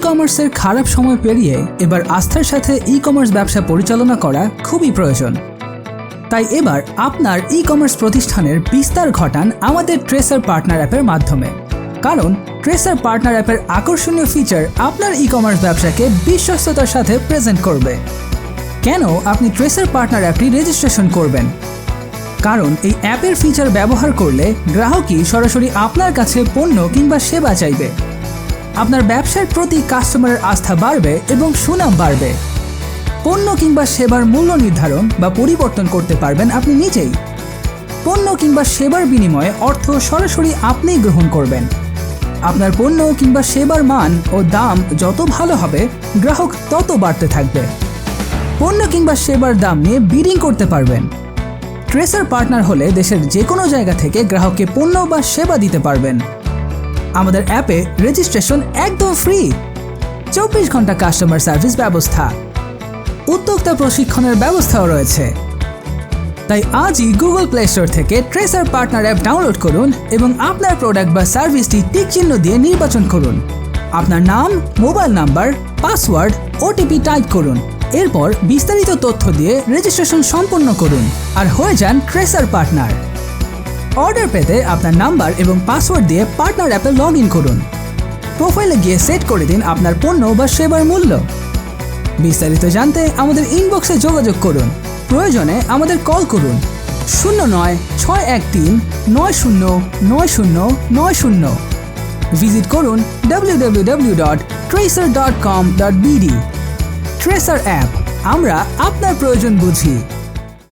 কমার্সের খারাপ সময় পেরিয়ে এবার আস্থার সাথে ই কমার্স ব্যবসা পরিচালনা করা খুবই প্রয়োজন। তাই এবার আপনার ই কমার্স প্রতিষ্ঠানের বিস্তার ঘটান আমাদের ট্রেসার পার্টনার অ্যাপের মাধ্যমে। কারণ ট্রেসার পার্টনার অ্যাপের আকর্ষণীয় ফিচার আপনার ই কমার্স ব্যবসাকে বিশ্বস্ততার সাথে প্রেজেন্ট করবে। কেন আপনি ট্রেসার পার্টনার অ্যাপটি রেজিস্ট্রেশন করবেন? কারণ এই অ্যাপের ফিচার ব্যবহার করলে গ্রাহকই সরাসরি আপনার কাছে পণ্য কিংবা সেবা চাইবে। আপনার ব্যবসার প্রতি কাস্টমারের আস্থা বাড়বে এবং সুনাম বাড়বে। পণ্য কিংবা সেবার মূল্য নির্ধারণ বা পরিবর্তন করতে পারবেন আপনি নিজেই। পণ্য কিংবা সেবার বিনিময়ে অর্থ সরাসরি আপনিই গ্রহণ করবেন। আপনার পণ্য কিংবা সেবার মান ও দাম যত ভালো হবে, গ্রাহক তত বাড়তে থাকবে। পণ্য কিংবা সেবার দাম নিয়ে বিডিং করতে পারবেন। ট্রেসার পার্টনার হলে দেশের যে কোনো জায়গা থেকে গ্রাহককে পণ্য বা সেবা দিতে পারবেন। আমাদের অ্যাপে রেজিস্ট্রেশন একদম ফ্রি, 24 ঘন্টা কাস্টমার সার্ভিস ব্যবস্থা, উদ্যোক্তা প্রশিক্ষণের ব্যবস্থাও রয়েছে। তাই আজই গুগল প্লে স্টোর থেকে ট্রেসার পার্টনার অ্যাপ ডাউনলোড করুন এবং আপনার প্রোডাক্ট বা সার্ভিসটি টিক চিহ্ন দিয়ে নির্বাচন করুন। আপনার নাম, mobile number, password, OTP type করুন। এরপর বিস্তারিত তথ্য দিয়ে রেজিস্ট্রেশন সম্পন্ন করুন আর হয়ে যান ট্রেসার পার্টনার। অর্ডার পেতে আপনার নাম্বার এবং পাসওয়ার্ড দিয়ে পার্টনার অ্যাপে লগ ইন করুন। প্রোফাইলে গিয়ে সেট করে দিন আপনার পণ্য বা সেবার মূল্য। বিস্তারিত জানতে আমাদের ইনবক্সে যোগাযোগ করুন। প্রয়োজনে আমাদের কল করুন 096139099090। ভিজিট করুন www.tracer.com.bd। ট্রেসার অ্যাপ, আমরা আপনার প্রয়োজন বুঝি।